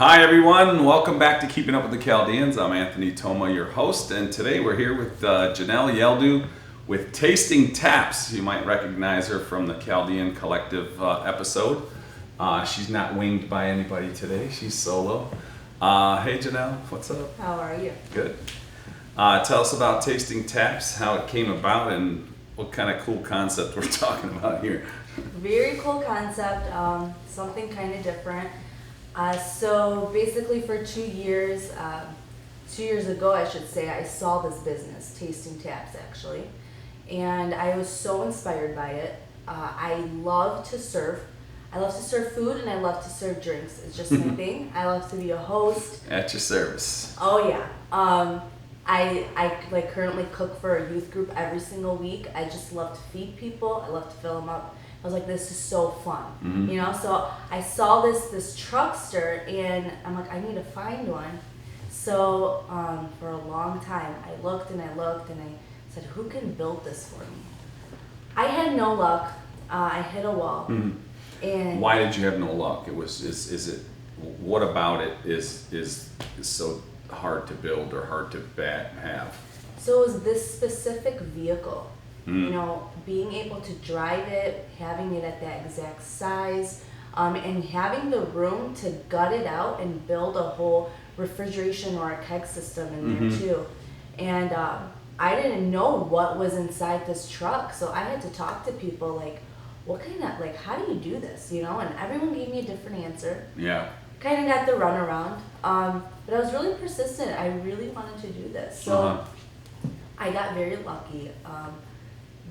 Hi everyone, welcome back to Keeping Up with the Chaldeans. I'm Anthony Toma, your host, and today we're here with Janel Yaldo with Tasting Taps. You might recognize her from the Chaldean Collective episode. She's not winged by anybody today, she's solo. Hey Janel, what's up? How are you? Good. Tell us about Tasting Taps, how it came about, and what kind of cool concept we're talking about here. Very cool concept, something kind of different. So basically for 2 years, 2 years ago I should say, I saw this business, Tasting Taps actually, and I was so inspired by it. I love to serve. I love to serve food and I love to serve drinks. It's just my thing. I love to be a host. At your service. Oh yeah. I like currently cook for a youth group every single week. I just love to feed people. I love to fill them up. I was like, this is so fun, you know? So I saw this truckster and I'm like, I need to find one. So for a long time, I looked and I said, who can build this for me? I had no luck. I hit a wall. And why did you have no luck? Is it what about it is so hard to build or hard to have? So it was this specific vehicle. You know, being able to drive it, having it at that exact size, and having the room to gut it out and build a whole refrigeration or a keg system in there too. And I didn't know what was inside this truck, so I had to talk to people like, what kind of, like, how do you do this, you know? And everyone gave me a different answer. Yeah. Kind of got the runaround, but I was really persistent. I really wanted to do this. So I got very lucky.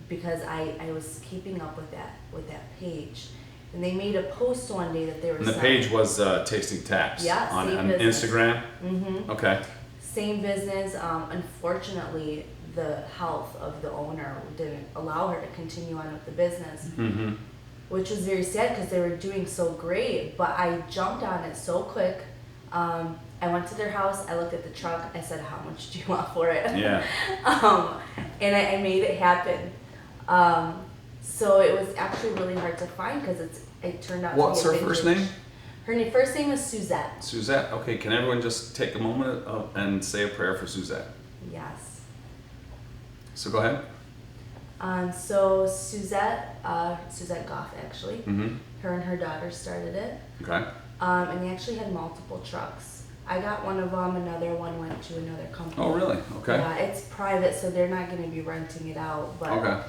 Because I was keeping up with that page, and they made a post one day that they were. And the page was Tasting Taps. Yeah, on business. Instagram. Okay. Same business. Unfortunately, the health of the owner didn't allow her to continue on with the business, which was very sad because they were doing so great. But I jumped on it so quick. I went to their house. I looked at the truck. I said, "How much do you want for it?" Yeah. And I made it happen. So it was actually really hard to find because it turned out What's to be her first name? Her first name is Suzette. Suzette. Okay, can everyone just take a moment and say a prayer for Suzette? Yes. So go ahead. So Suzette Goff actually, her and her daughter started it. Okay. And they actually had multiple trucks. I got one of them, another one went to another company. Oh really? Okay. Yeah, it's private, so they're not going to be renting it out. But okay.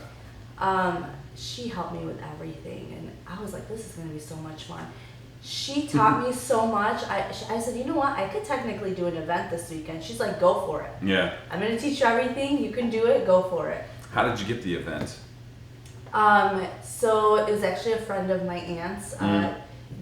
She helped me with everything, and I was like, this is going to be so much fun. She taught me so much. I said, you know what? I could technically do an event this weekend. She's like, go for it. Yeah. I'm going to teach you everything. You can do it. Go for it. How did you get the event? So it was actually a friend of my aunt's,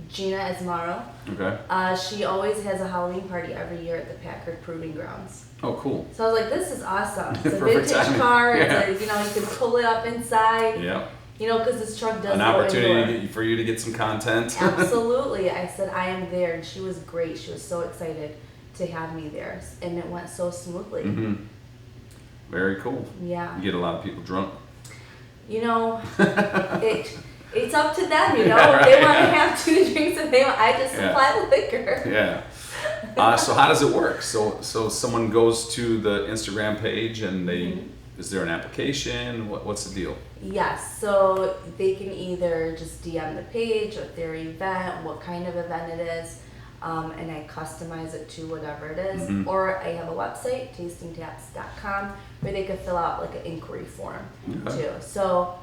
Gina Esmaro. Okay. She always has a Halloween party every year at the Packard Proving Grounds. Oh, cool. So I was like, this is awesome. It's a Perfect vintage timing. car. Yeah. It's like, you know, you can pull it up inside. Yeah. You know, because this truck does An go opportunity indoor. for you to get some content. Absolutely. I said, I am there. And she was great. She was so excited to have me there. And it went so smoothly. Very cool. Yeah. You get a lot of people drunk. You know, it's up to them, you know. Yeah, if they right, want to yeah. have 2 drinks, I just supply the liquor. Yeah. So how does it work? So someone goes to the Instagram page and they, is there an application? What's the deal? Yes, so they can either just DM the page or their event, what kind of event it is, and I customize it to whatever it is. Or I have a website, tastingtaps.com, where they could fill out like an inquiry form too. So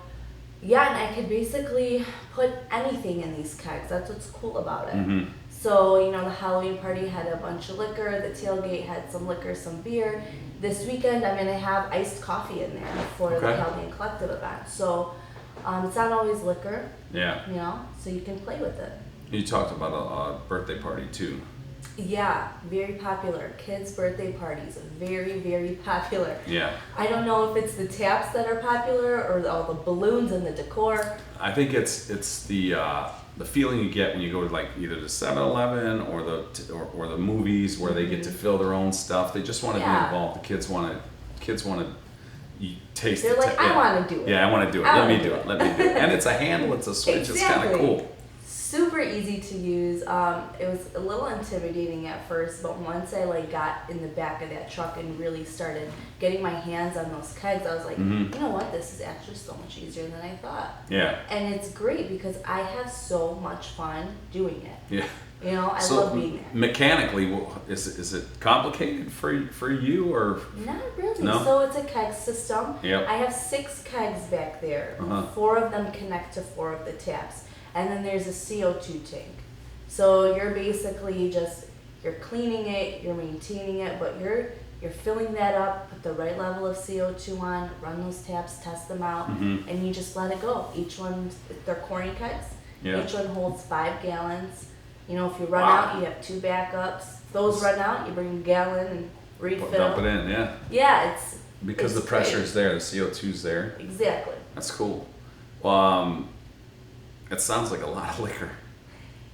yeah, and I could basically put anything in these kegs. That's what's cool about it. So, you know, the Halloween party had a bunch of liquor, the tailgate had some liquor, some beer. This weekend I'm gonna have iced coffee in there for the Chaldean Collective event. So it's not always liquor. Yeah. You know, so you can play with it. You talked about a birthday party too. Yeah, very popular. Kids' birthday parties, very, very popular. Yeah. I don't know if it's the taps that are popular or all the balloons and the decor. I think it's the feeling you get when you go to like either the 7-Eleven or the movies where they get to fill their own stuff. They just want to be involved. The kids want to taste it. They're like, I want to do it. Yeah, I want to do it. Let me do it. And it's a handle. It's a switch. Exactly. It's kind of cool. super easy to use. It was a little intimidating at first, but once I like got in the back of that truck and really started getting my hands on those kegs, I was like, you know what, this is actually so much easier than I thought. Yeah. And it's great because I have so much fun doing it. Yeah. You know, I love being there. Mechanically, is it complicated for you or? Not really. No? So it's a keg system. Yep. I have 6 kegs back there. 4 of them connect to 4 of the taps. And then there's a CO2 tank. So you're basically you're cleaning it, you're maintaining it, but you're filling that up, put the right level of CO2 on, run those taps, test them out, and you just let it go. Each one, they're corny kegs. Yeah. Each one holds 5 gallons. You know, if you run out, you have 2 backups. If those run out, you bring a gallon and refill. Dump it in, yeah. Yeah, Because it's the pressure great. is there, the CO2's there. Exactly. That's cool. Well, it sounds like a lot of liquor.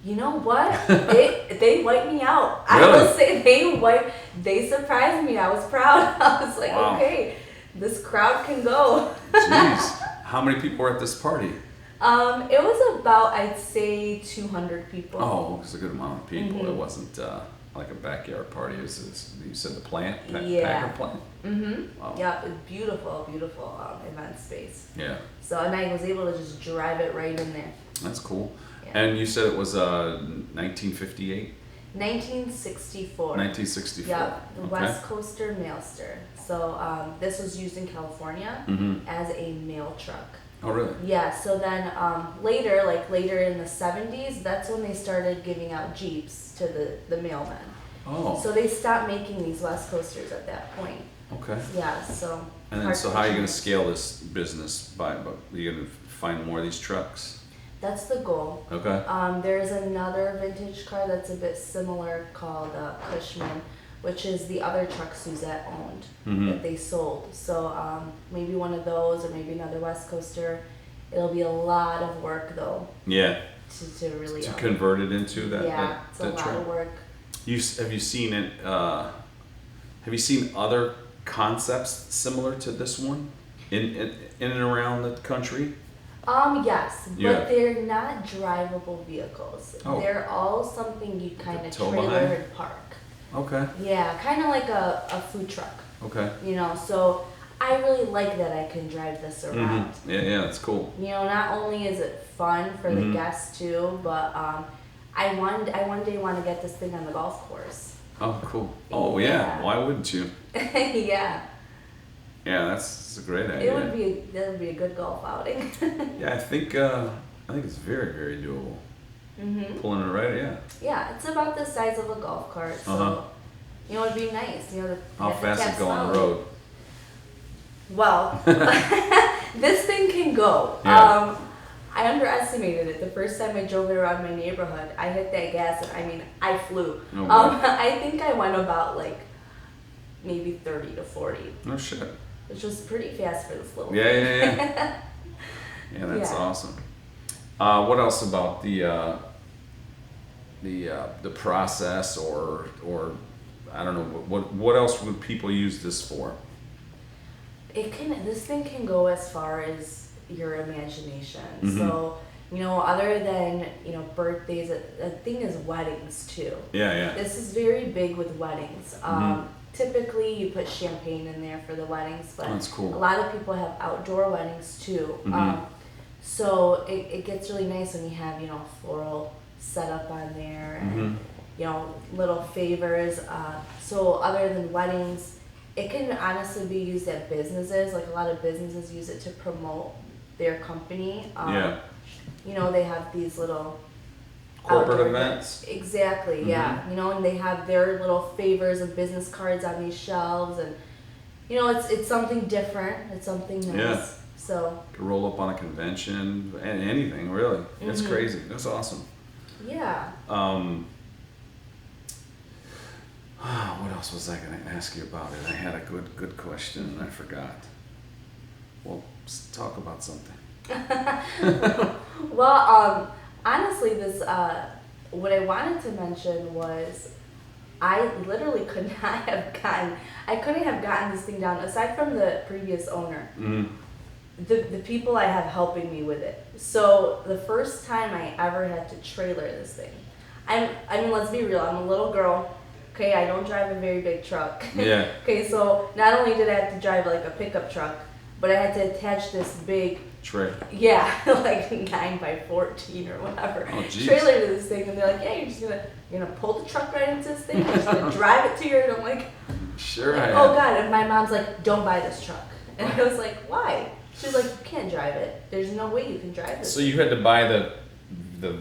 You know what? they wiped me out. Really? I will say they surprised me. I was proud. I was like, Wow. okay, this crowd can go. Jeez. How many people were at this party? It was about, I'd say, 200 people. Oh, it was a good amount of people. It wasn't like a backyard party. It was, you said the plant? Packer plant? Wow. Yeah, it was beautiful, beautiful event space. Yeah. So, and I was able to just drive it right in there. That's cool. Yeah. And you said it was 1958? 1964. 1964. Yeah, the Okay. West Coaster Mailster. So this was used in California as a mail truck. Oh, really? Yeah, so then later in the 70s, that's when they started giving out Jeeps to the mailmen. Oh. So they stopped making these West Coasters at that point. Okay. Yeah, so. And then, so how are you going to scale this business? Are you going to find more of these trucks? That's the goal. Okay. There's another vintage car that's a bit similar called Cushman, which is the other truck Suzette owned that they sold. So maybe one of those or maybe another West Coaster. It'll be a lot of work though. Yeah. To really to convert it into that. Yeah, it's a lot truck. of work. Have you seen it? Have you seen other concepts similar to this one in and around the country? Yes, Yeah. but they're not drivable vehicles. Oh. They're all something you kind of tow trailer behind? and park. Okay. Yeah, kind of like a food truck. Okay. You know, so I really like that I can drive this around. Yeah, that's cool. You know, not only is it fun for the guests too, but I one day want to get this thing on the golf course. Oh, cool. Oh, yeah. Yeah. Why wouldn't you? Yeah. Yeah, that's a great idea. That would be a good golf outing. Yeah, I think it's very, very doable. Pulling it right, yeah. Yeah, it's about the size of a golf cart, so you know it'd be nice. You know, How fast it go on the road? Well, this thing can go. Yeah. I underestimated it. The first time I drove it around my neighborhood, I hit that gas and I flew. Oh, I think I went about like maybe 30 to 40. No shit. Which was pretty fast for this little Yeah. Yeah, that's Yeah. awesome. What else about the process or I don't know what else would people use this for? This thing can go as far as your imagination. So, you know, other than, you know, birthdays, the thing is weddings too. Yeah. This is very big with weddings. Typically you put champagne in there for the weddings, but that's cool. a lot of people have outdoor weddings too. So it gets really nice when you have, you know, floral set up on there and, you know, little favors. So other than weddings, it can honestly be used at businesses. Like a lot of businesses use it to promote their company. You know, they have these little Corporate outdoor events. Exactly, yeah. You know, and they have their little favors and business cards on these shelves, and you know, it's something different. It's something nice. Yeah. So. Could roll up on a convention and anything really. It's crazy. That's awesome. Yeah. What else was I going to ask you about it? I had a good question and I forgot. Well, let's talk about something. Well, honestly, this what I wanted to mention was I literally could not have gotten. I couldn't have gotten this thing down aside from the previous owner. the people I have helping me with it. So the first time I ever had to trailer this thing, I mean, let's be real. I'm a little girl. Okay, I don't drive a very big truck. Yeah. Okay, so not only did I have to drive like a pickup truck, but I had to attach this big Tray. yeah, like 9x14 or whatever Oh, trailer to this thing, and they're like, yeah, you're gonna pull the truck right into this thing, you're just gonna drive it to your, and I'm like, Sure. oh god, and my mom's like, don't buy this truck, and I was like, why? She's like, you can't drive it. There's no way you can drive this. So you had to buy the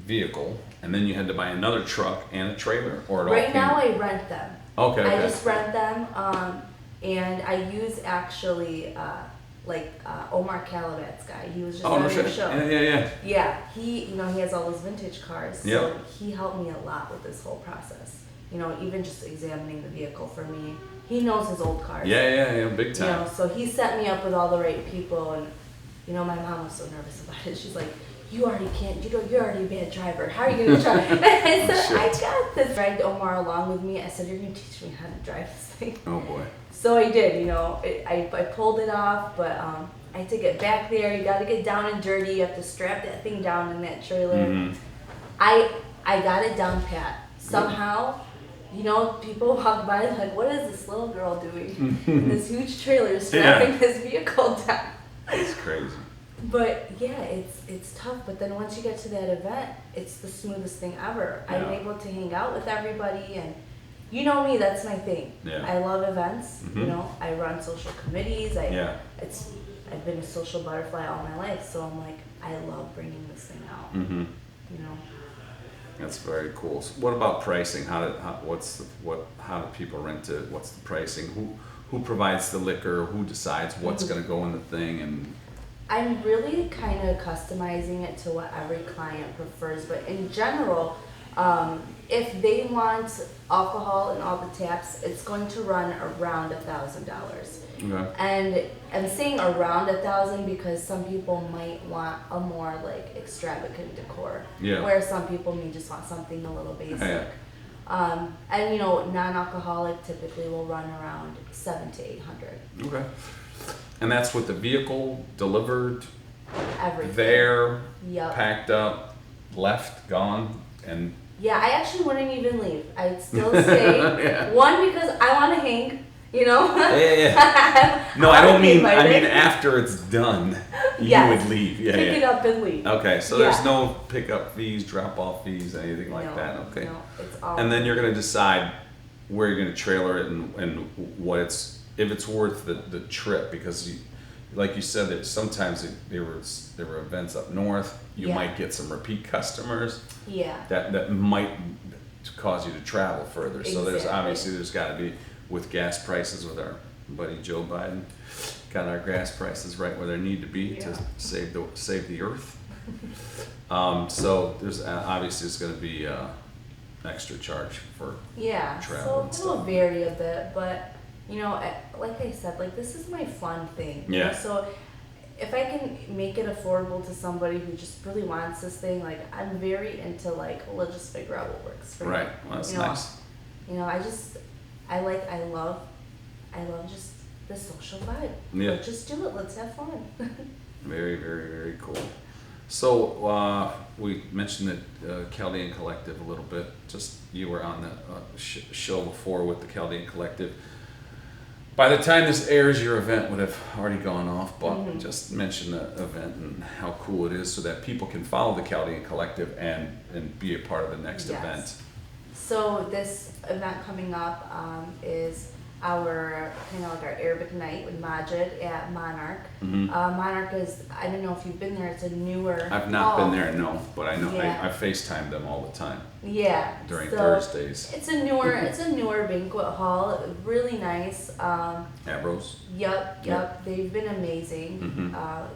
vehicle, and then you had to buy another truck and a trailer, or it all Right came- now I rent them. Okay. I Okay. just rent them, and I use actually Omar Calabat's guy. He was just Oh, on no your shit. show. Yeah. Yeah, he he has all those vintage cars, so Yep. he helped me a lot with this whole process. Even just examining the vehicle for me. He knows his old cars. Yeah. Big time. So he set me up with all the right people, and my mom was so nervous about it. She's like, "You already can't. You're already a bad driver. How are you gonna drive?" I said, shit. "I got this." Dragged Omar along with me. I said, "You're gonna teach me how to drive this thing." Oh boy. So I did. I pulled it off, but I had to get back there. You got to get down and dirty. You have to strap that thing down in that trailer. Mhm. I got it down pat. Somehow, people walk by and like, what is this little girl doing in this huge trailer strapping this vehicle down? It's crazy. But yeah, it's tough. But then once you get to that event, it's the smoothest thing ever. Yeah. I'm able to hang out with everybody, and you know me, that's my thing. Yeah. I love events. Mhm. I run social committees. Yeah. I've been a social butterfly all my life, so I'm like, I love bringing this thing out. Mm-hmm. That's very cool. So what about pricing? How do people rent it? What's the pricing? Who provides the liquor? Who decides what's going to go in the thing? And I'm really kind of customizing it to what every client prefers, but in general, if they want alcohol in all the taps, it's going to run around $1,000. okay. And I'm saying around 1,000 because some people might want a more like extravagant decor, Yeah. where some people may just want something a little basic. Yeah. And non-alcoholic typically will run around $700 to $800. Okay. And that's with the vehicle delivered, Everything. there, Yep. packed up, left, gone, and Yeah, I actually wouldn't even leave. I'd still stay. Yeah. One, because I want to hang. Yeah. No, I don't mean. I mean after it's done, you Yes. would leave. Yeah. Pick it up and leave. Okay, so Yeah. there's no pickup fees, drop-off fees, anything like No, that. Okay. No, it's all. And then you're gonna decide where you're gonna trailer it and what if it's worth the trip, because like you said, that sometimes there were events up north. You Yeah. might get some repeat customers Yeah. that might cause you to travel further. So there's Exactly. there's got to be, with gas prices, with our buddy Joe Biden, got our gas prices right where they need to be to Yeah. save the earth. So there's obviously it's going to be extra charge for Yeah. travel and So it'll stuff. vary a bit, but like I said, like this is my fun thing. Yeah. So if I can make it affordable to somebody who just really wants this thing, like I'm very into like, we'll just figure out what works for me. Right. Well, that's nice. I love just the social vibe. Yeah. Let's just do it. Let's have fun. Very, very, very cool. So we mentioned the Chaldean Collective a little bit. Just you were on the show before with the Chaldean Collective. By the time this airs, your event would have already gone off, but just mention the event and how cool it is so that people can follow the Chaldean Collective and be a part of the next Yes. event. So this event coming up is our kind of like our Arabic night with Majid at Monarch. Monarch is, I don't know if you've been there, it's a newer I've not hall. been there, no, but I know Yeah. I FaceTime them all the time Yeah. during so Thursdays It's a newer banquet hall, really nice. at Rose. Yep. Yep. They've been amazing. Mhm.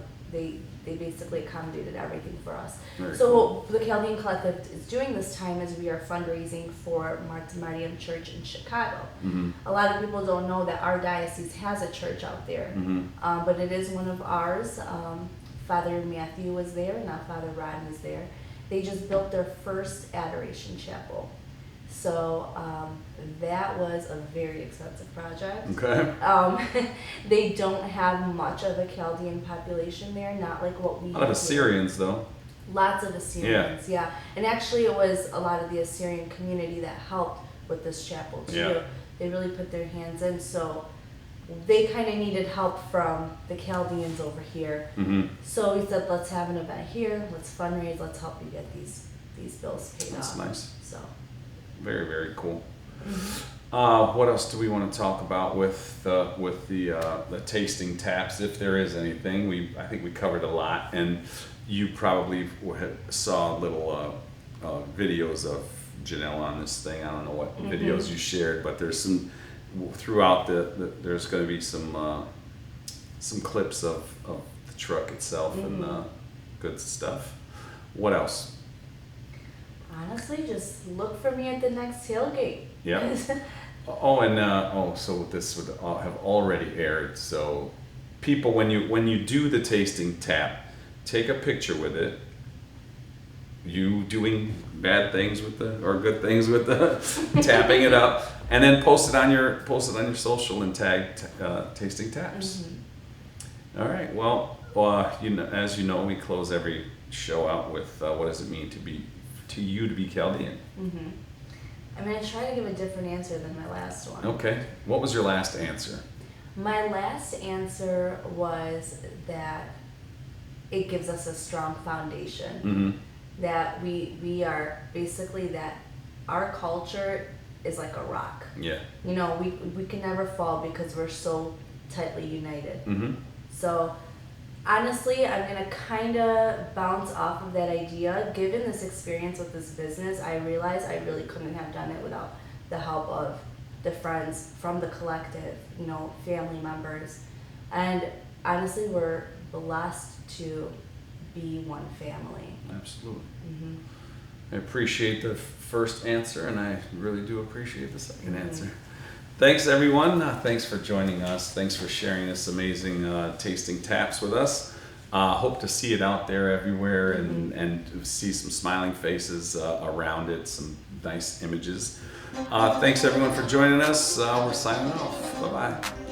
They basically accommodated everything for us. Very So cool. what the Chaldean Collective is doing this time is we are fundraising for Martin Mariam Church in Chicago. Mhm. A lot of people don't know that our diocese has a church out there, Mhm. but it is one of ours. Father Matthew was there, now Father Ron is there. They just built their first adoration chapel. So that was a very expensive project. Okay. They don't have much of a Chaldean population there, not like what we A lot of have here. Assyrians, though. Lots of Assyrians, yeah. And actually it was a lot of the Assyrian community that helped with this chapel too. Yeah. They really put their hands in, so they kind of needed help from the Chaldeans over here. Mm-hmm. So we said, let's have an event here, let's fundraise, let's help you get these bills paid That's off. nice. So. Very, very cool. Mm-hmm. What else do we want to talk about with the tasting taps, if there is anything? I think we covered a lot, and you probably saw little videos of Janel on this thing. I don't know what videos you shared, but there's some throughout there's going to be some clips of the truck itself and good stuff. What else? Honestly, just look for me at the next tailgate. Yeah. So this would have already aired. So people, when you do the tasting tap, take a picture with it. You doing bad things with or good things with the tapping it up, and then post it on your social and tag tasting taps. Mm-hmm. All right. Well, as you know, we close every show out with what does it mean to you to be Chaldean? Mm-hmm. I'm going to try to give a different answer than my last one. Okay. What was your last answer? My last answer was that it gives us a strong foundation. Mm-hmm. That we are basically, that our culture is like a rock. Yeah. You know, we can never fall because we're so tightly united. Mm-hmm. So honestly, I'm going to kind of bounce off of that idea. Given this experience with this business, I realized I really couldn't have done it without the help of the friends from the collective, you know, family members. And honestly, we're blessed to be one family. Absolutely. Mm-hmm. I appreciate the first answer, and I really do appreciate the second answer. Thanks, everyone. Thanks for joining us. Thanks for sharing this amazing tasting taps with us. Hope to see it out there everywhere and see some smiling faces around it, some nice images. Thanks, everyone, for joining us. We're signing off. Bye-bye.